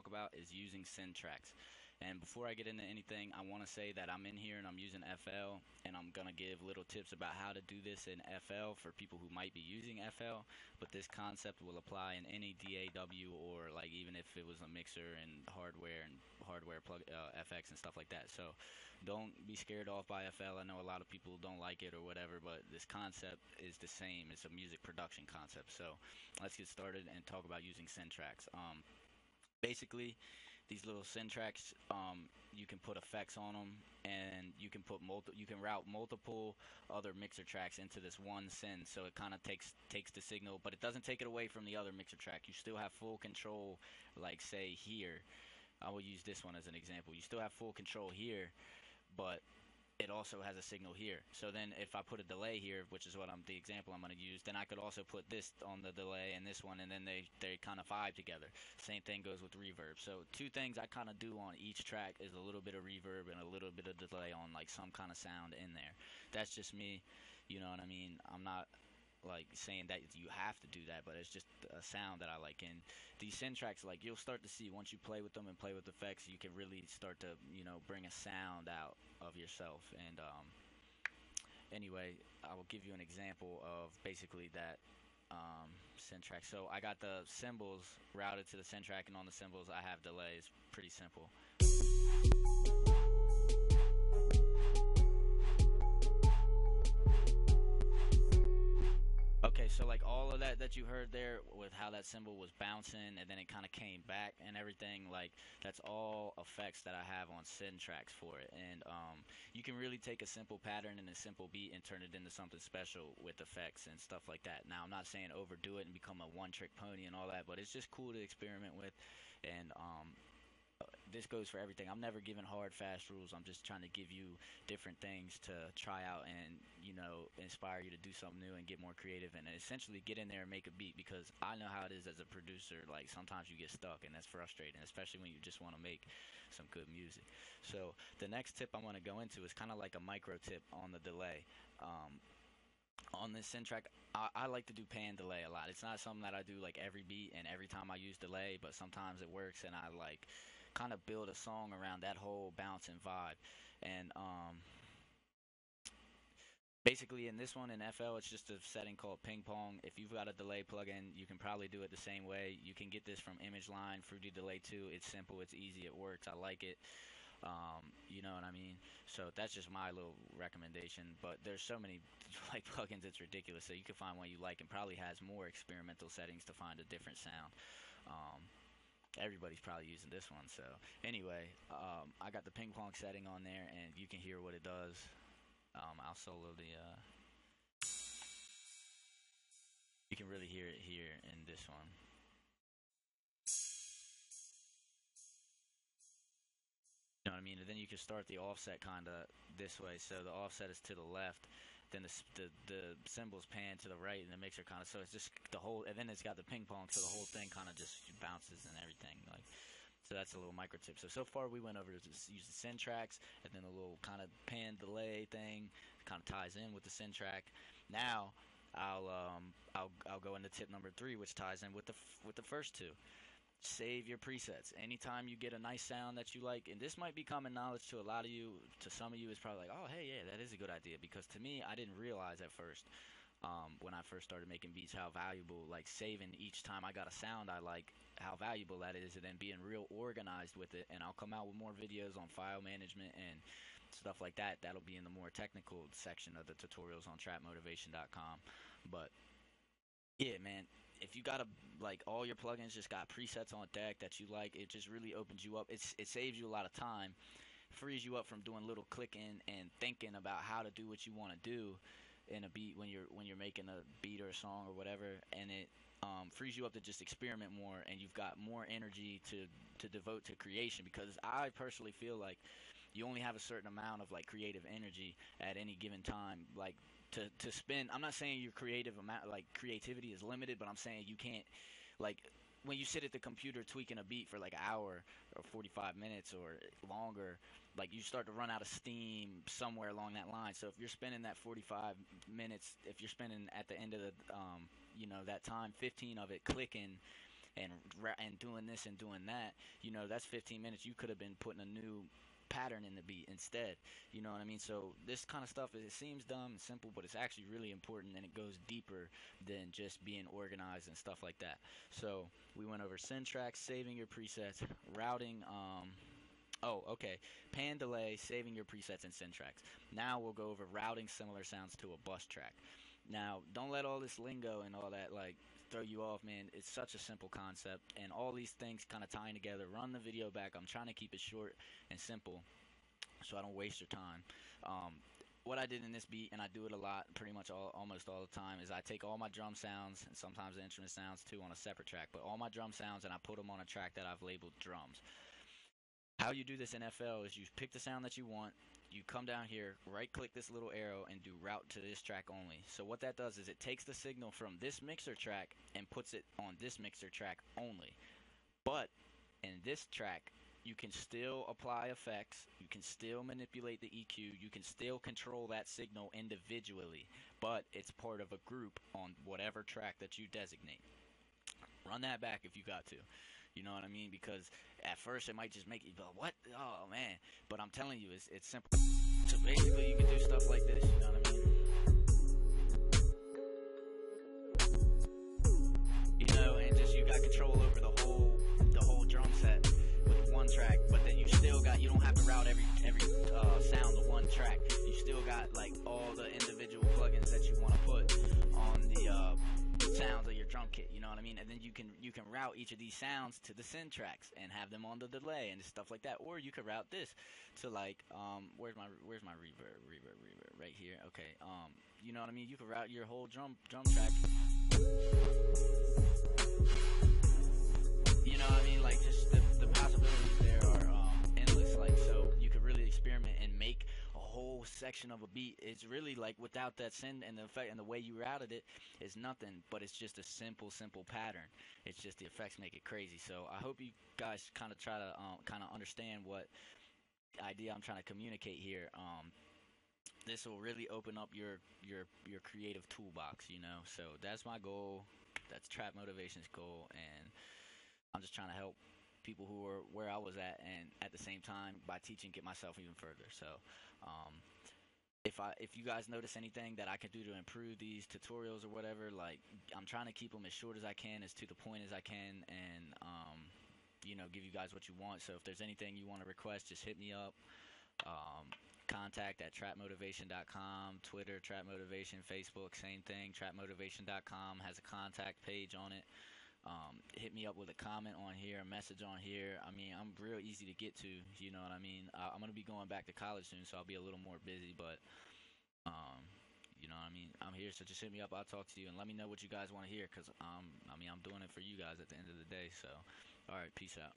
talk about is using Syntrax. And before I get into anything, I want to say that I'm in here and I'm using FL, and I'm going to give little tips about how to do this in FL for people who might be using FL, but this concept will apply in any DAW or like even if it was a mixer and hardware plug FX and stuff like that. So don't be scared off by FL. I know a lot of people don't like it or whatever, but this concept is the same. It's a music production concept. So let's get started and talk about using Syntrax. Basically, these little Syntrax, you can put effects on them, and you can route multiple other mixer tracks into this one syn. So it kind of takes the signal, but it doesn't take it away from the other mixer track. You still have full control. Like say here, I will use this one as an example. You still have full control here, but it also has a signal here. So then if I put a delay here, which is the example I'm going to use, then I could also put this on the delay and this one, and then they kind of vibe together. Same thing goes with reverb. So two things I kind of do on each track is a little bit of reverb and a little bit of delay on like some kind of sound in there. That's just me, you know what I mean? I'm not like saying that you have to do that, but it's just a sound that I like. And these Syntrax, like you'll start to see once you play with them and play with effects, you can really start to bring a sound out of yourself. And anyway, I will give you an example of basically that Syntrax. So I got the cymbals routed to the Syntrax, and on the cymbals I have delays. Pretty simple. Okay, so like all of that you heard there with how that cymbal was bouncing and then it kind of came back and everything, like that's all effects that I have on Syntrax for it. And you can really take a simple pattern and a simple beat and turn it into something special with effects and stuff like that. Now, I'm not saying overdo it and become a one-trick pony and all that, but it's just cool to experiment with. And this goes for everything. I'm never giving hard, fast rules. I'm just trying to give you different things to try out and, inspire you to do something new and get more creative and essentially get in there and make a beat because I know how it is as a producer. Like, sometimes you get stuck and that's frustrating, especially when you just want to make some good music. So, the next tip I want to go into is kind of like a micro tip on the delay. On this Syntrax, I like to do pan delay a lot. It's not something that I do like every beat and every time I use delay, but sometimes it works and I like kind of build a song around that whole bounce and vibe. And basically in this one in FL, it's just a setting called Ping Pong. If you've got a delay plugin, you can probably do it the same way. You can get this from Image Line, Fruity Delay 2. It's simple, it's easy, it works. I like it. You know what I mean? So that's just my little recommendation. But there's so many like plugins, it's ridiculous. So you can find one you like and probably has more experimental settings to find a different sound. Um, Everybody's probably using this one. So anyway, I got the ping pong setting on there, and you can hear what it does. I'll solo the. You can really hear it here in this one. You know what I mean? And then you can start the offset kind of this way. So the offset is to the left, then the cymbals pan to the right, and the mixer kind of. So it's just the whole, and then it's got the ping pong, so the whole thing kind of just bounces and everything. Like, so that's a little micro tip. So far we went over to use the Syntrax, and then a little kind of pan delay thing, kind of ties in with the Syntrax. Now I'll go into tip number 3, which ties in with the first two. Save your presets. Anytime you get a nice sound that you like, and this might be common knowledge to a lot of you, to some of you, it's probably like, oh, hey, yeah, that is a good idea. Because to me, I didn't realize at first, when I first started making beats, how valuable, like saving each time I got a sound I like, how valuable that is, and then being real organized with it. And I'll come out with more videos on file management and stuff like that. That'll be in the more technical section of the tutorials on trapmotivation.com. But yeah, man. If you got like all your plugins just got presets on deck that you like, it just really opens you up. It saves you a lot of time, frees you up from doing little clicking and thinking about how to do what you want to do in a beat when you're making a beat or a song or whatever, and it frees you up to just experiment more, and you've got more energy to devote to creation. Because I personally feel like you only have a certain amount of like creative energy at any given time, like to spend. I'm not saying your creative amount, like creativity is limited, but I'm saying you can't, like, when you sit at the computer tweaking a beat for like an hour or 45 minutes or longer, like you start to run out of steam somewhere along that line. So if you're spending that 45 minutes, if you're spending at the end of the that time 15 of it clicking, and doing this and doing that, that's 15 minutes you could have been putting a new pattern in the beat instead. You know what I mean? So this kind of stuff, it seems dumb and simple, but it's actually really important, and it goes deeper than just being organized and stuff like that. So we went over Syntrax, saving your presets, routing. Oh, okay. Pan delay, saving your presets in Syntrax. Now we'll go over routing similar sounds to a bus track. Now, don't let all this lingo and all that throw you off, man. It's such a simple concept, and all these things kind of tying together. Run the video back. I'm trying to keep it short and simple, so I don't waste your time. What I did in this beat, and I do it a lot, pretty much almost all the time, is I take all my drum sounds and sometimes the instrument sounds too on a separate track, but all my drum sounds and I put them on a track that I've labeled drums. How you do this in FL is you pick the sound that you want, you come down here, right click this little arrow and do route to this track only. So what that does is it takes the signal from this mixer track and puts it on this mixer track only. But in this track, you can still apply effects, you can still manipulate the EQ, you can still control that signal individually, but it's part of a group on whatever track that you designate. Run that back if you got to. You know what I mean? Because at first it might just make you go, what? Oh, man. But I'm telling you, it's simple. So basically you can do stuff like this, you know what I mean? And just you got control over the whole drum set with one track, but then you don't have to route every sound to one track. You still got like all the individual plugins that you want to put on the sounds of your drum kit, you know what I mean? And then you can route each of these sounds to the Syntrax and have them on the delay and stuff like that. Or you could route this to where's my reverb right here. Okay. You know what I mean? You could route your whole drum track. You know what I mean? Like, just the possibilities there are endless. Like, so you could really experiment and make a whole section of a beat. It's really like without that send and the effect and the way you routed it is nothing, but it's just a simple pattern. It's just the effects make it crazy. So I hope you guys kind of try to kind of understand what idea I'm trying to communicate here. This will really open up your creative toolbox. So that's my goal. That's Trap Motivation's goal, and I'm just trying to help people who are where I was at, and at the same time, by teaching, get myself even further. So, if you guys notice anything that I can do to improve these tutorials or whatever, like I'm trying to keep them as short as I can, as to the point as I can, and give you guys what you want. So if there's anything you want to request, just hit me up. Contact at trapmotivation.com, Twitter, trapmotivation, Facebook, same thing. Trapmotivation.com has a contact page on it. Hit me up with a comment on here, a message on here. I mean, I'm real easy to get to, you know what I mean? I'm going to be going back to college soon, so I'll be a little more busy, but, you know what I mean? I'm here, so just hit me up. I'll talk to you, and let me know what you guys want to hear, because, I'm doing it for you guys at the end of the day, so, all right, peace out.